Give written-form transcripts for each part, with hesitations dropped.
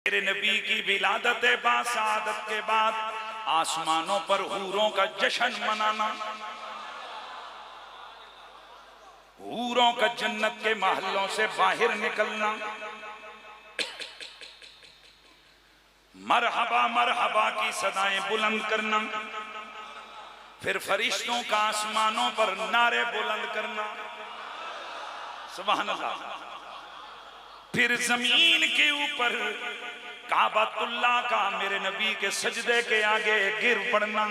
मेरे नबी की विलादत बासादत के बाद आसमानों पर हूरों का जश्न मनाना, हूरों का जन्नत के महलों से बाहर निकलना, मरहबा मरहबा की सदाएं बुलंद करना, फिर फरिश्तों का आसमानों पर नारे बुलंद करना, सुभान अल्लाह। फिर जमीन के ऊपर काबतुल्लाह का मेरे नबी के सजदे के आगे गिर पड़ना,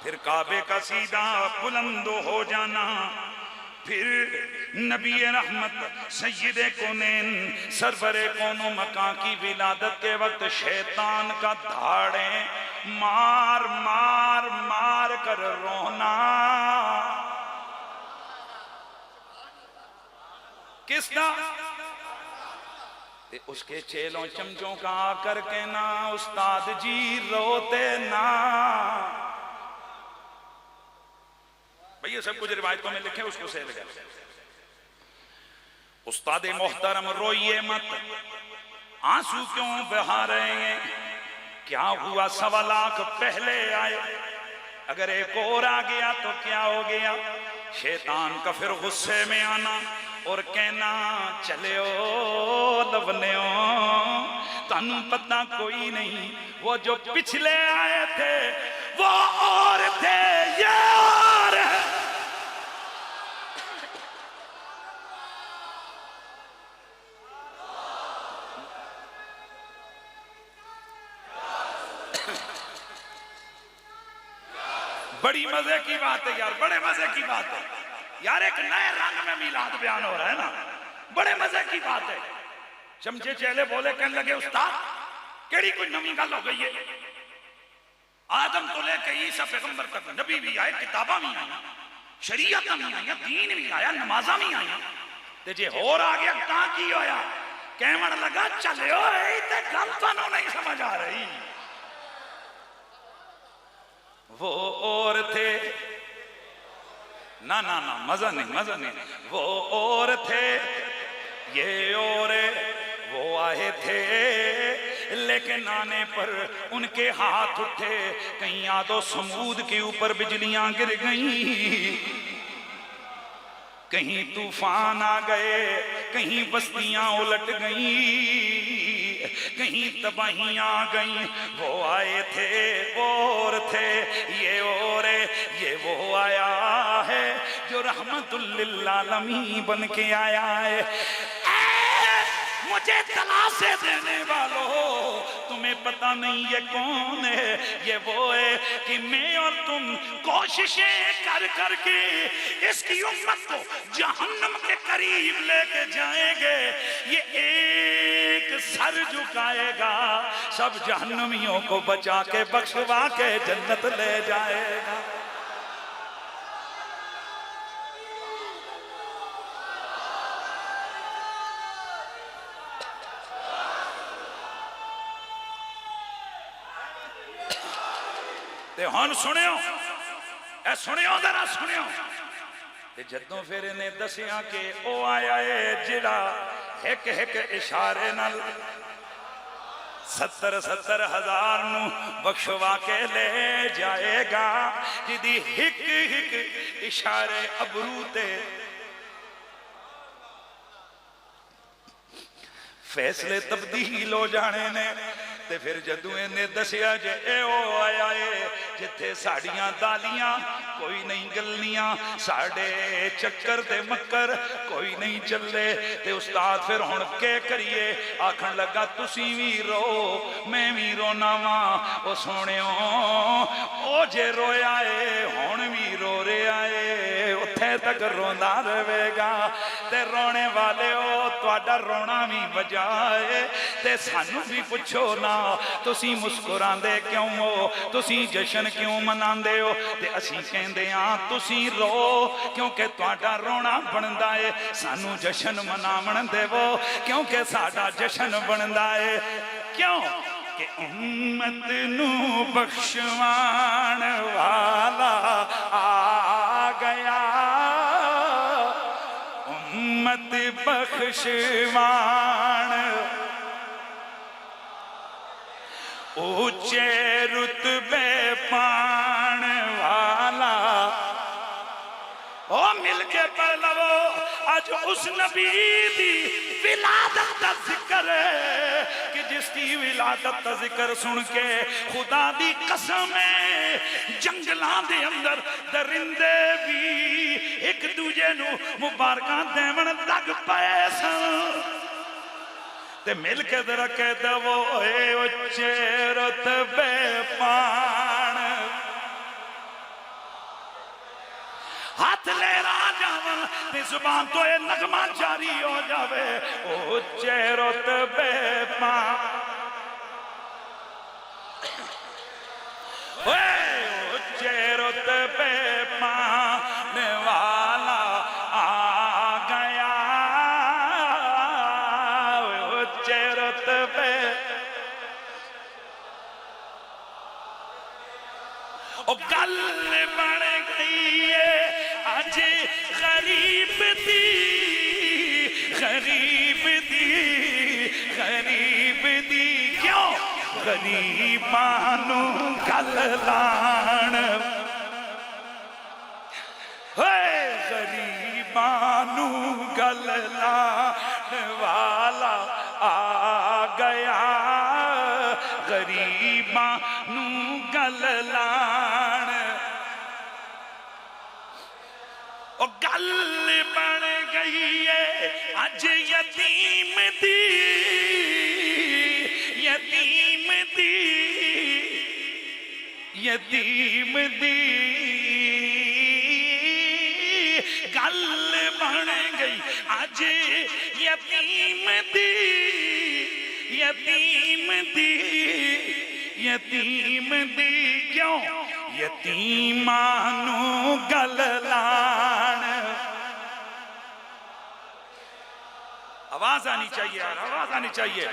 फिर काबे का सीधा बुलंद हो जाना, फिर नबी रहमत सय्यदे कौनैन सरवरे कौनो मकां की विलादत के वक्त शैतान का धाड़े मार मार मार कर रोना। किसका? उसके चेलों चमचों का आकर के ना उस्ताद जी रोते ना। भैया सब कुछ रिवायतों में लिखे, उसको सही लगा। उस्ताद मोहतरम रोइए मत, आंसू क्यों बहा रहे हैं? क्या हुआ? 1.25 लाख पहले आए, अगर एक और आ गया तो क्या हो गया? शैतान का फिर गुस्से में आना और कहना चले ओ लवने तानू पता कोई नहीं, वो जो पिछले आए थे वो और थे, ये और है। बड़ी मजे की बात है यार, बड़े मजे की बात है यार, एक नए रंग में मिलाद बयान हो रहा है ना, बड़े मजे की बात है। चमचे चेले बोले, कहने लगे उस्ताद केड़ी कोई नवी गल हो गई है? आदम तो लेके ईसा पैगंबर तक नबी भी आए, किताबा भी आई, शरीयत भी आई, दीन भी आया, नमाजा भी आई, ते जे होर आ गया ता की होया? कहने लगा चलो ते गल तुहानू नहीं समझ आ रही, वो और थे ना ना ना, मजा नहीं मजा नहीं, वो और थे ये और वो आए थे, लेकिन आने पर उनके हाथ उठे, कहीं यादो समूद के ऊपर बिजलियां गिर गईं, कहीं तूफान आ गए, कहीं बस्तियां उलट गईं, कहीं तबाहियां आ गईं। वो आए थे वो और थे ये और ये वो आया है जो रहमतुल लिल आलमीन बन के आया है। मुझे तलाशे देने वालों, तुम्हें पता नहीं ये कौन है? ये वो है कि मैं और तुम कोशिशें कर करके इसकी उम्मत को जहन्नम के करीब लेके जाएंगे। ये एक सर झुकाएगा, सब जहन्नमियों को बचा के बख्शवा के जन्नत ले जाएगा। हुण सुनियो, ए सुनियो, जरा सुनियो। जदों फिर इन्हें दसिया कि ओ आया है जिहड़ा एक एक इशारे नाल 70-70 हज़ार नू बख्शवा के ले जाएगा, जिदी हिक हिक इशारे अबरू ते फैसले तब्दील हो जाने ने। ते फिर जदों इन्हें दसिया जे ए ओ आया है जिथे साड़ियां दालियां कोई नहीं गलनियां, साडे चक्कर ते मक्कर कोई नहीं चले, ते उस्ताद फिर हुण के करिए? आखन लगा तुसी भी रो मैं भी रोना वा। ओ सोहणियो ओ जे रोया है हुण भी रो रहा है, उत्थे तक रोंदा रहेगा। ते रोने वाले ओ तुहाडा रोना भी वजह है, ते सानू भी पुछो ना तुसी मुस्कुरांदे क्यों हो, तुसी जश्न क्यों मनांदे हो? ते असीं कहंदे हां तुसी रो क्योंकि तुहाडा रोना बनदा है, सानू जश्न मनावण देवो क्योंकि साडा जश्न बनदा है। क्यों कि उम्मत नू बख्शवाण वाला आ गया, उम्मत बख्शवाण ऊंचे रुतबे पाण वाला ओ मिलके पढ़ लवो आज उस नबी दी विलादत का जिक्र है कि जिसकी विलादत का जिक्र सुन के खुदा दी कसम है जंगलां दे अंदर दरिंदे भी एक दूजे नू मुबारकां देवन लग पए सन ते मिल के जरा कह दवो ए उच्चे रुतबे पाण हाथ ले जावन ते जुबान तो ये नगमा जारी हो जावे उच्चे रुतबे पाण उच्चे रुतबे पाण वाला आ गया उच्चे रुतबे ओ गल बन गई है आज गरीब दी क्यों गरीबानू गल लाण गरीबानू गल लाण वाला आ गया गरीबानू गल लाण ओ गल बन गई है अज यतीम दी गल बन गई अज यतीम दी क्यों यतीमानू गल लाण आवाज आनी चाहिए यार आवाज आनी चाहिए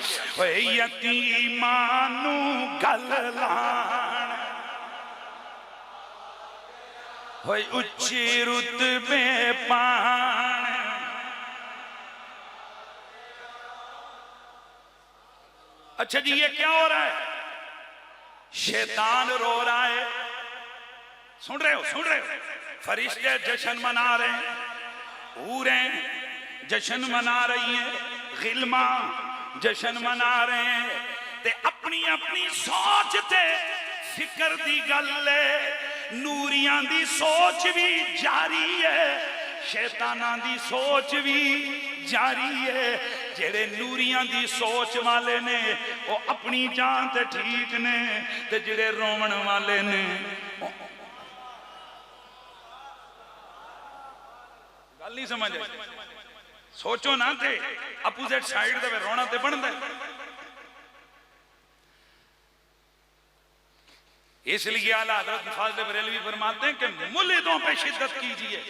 यतीमानू गल लाण उच्ची रुतबे पाण अच्छा जी ये क्या हो रहा है शैतान रो रहा है सुन रहे हो फरिश्ते जश्न मना रहे हैं ऊरें जश्न मना रही हैं गिलमा जश्न मना रहे हैं ते अपनी अपनी सोच ते फिक्र दी गल है नूरियां दी सोच भी जारी है शैतानां दी सोच भी जारी है जेड़े नूरियां दी सोच वाले ने वो अपनी जान ते ठीक ने ते जेड़े रोवण वाले ने गल नहीं समझ सोचो ना थे अपोजिट साइड दे रोना ते बनदा इसलिए आला हज़रत फाज़िल बरेलवी फरमाते हैं कि मुल्लिदों पे शिद्दत कीजिए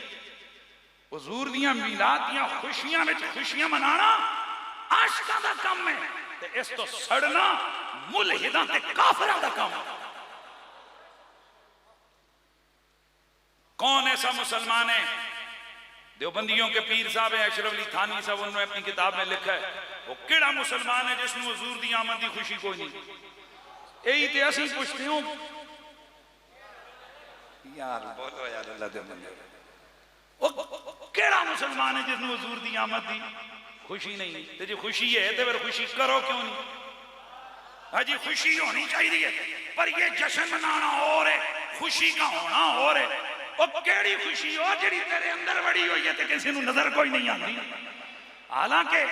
हुजूर दियां मीलाद दियां खुशियां में खुशियां मनाना आशिकां दा काम है ते इस तो सड़ना मुल्हिदां ते काफिरां दा काम है कौन ऐसा मुसलमान है देवबंदियों के पीर साहब है अशरफ अली थानी साहब उन्होंने अपनी किताब में लिखा है वो केड़ा मुसलमान है जिसने हुजूर दी आमद दी खुशी कोई नहीं यही ते असीं पुछते हो यार बोलो यार अल्लाह दे बंदे ओ केड़ा मुसलमान है जिसने हुजूर दी आमद दी खुशी नहीं ते जे खुशी है तो फिर खुशी करो क्यों नहीं हाजी खुशी होनी चाहिए पर ये जश्न मनाना और है खुशी का होना और है ओ केड़ी खुशी हो जेड़ी तेरे अंदर बड़ी हुई है ते किसी को नजर कोई नहीं आती हालांकि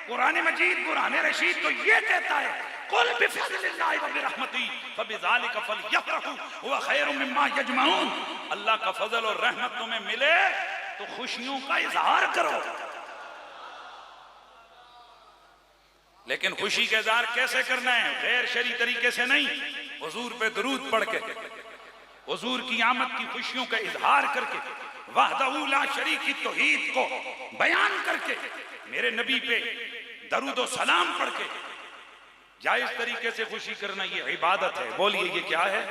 कुरान मजीद कुरान रशीद तो ये कहता है कुल बिफज़लिल्लाहि व बिरहमतिही फबिज़ालिका फलयफ़रहू हुवा खैरुम मिम्मा यजमऊन अल्लाह का फजल और रहमत तुम्हें मिले तो खुशियों का इजहार करो लेकिन खुशी का इजहार कैसे करना है गैर शरई तरीके से नहीं हुजूर पे दरूद पढ़ के हुजूर की आमद की खुशियों का इजहार करके वहदहू ला शरीक की तौहीद को बयान करके मेरे नबी पे दरूद और सलाम पढ़ के जायज तरीके से खुशी करना ये इबादत है बोलिए ये क्या है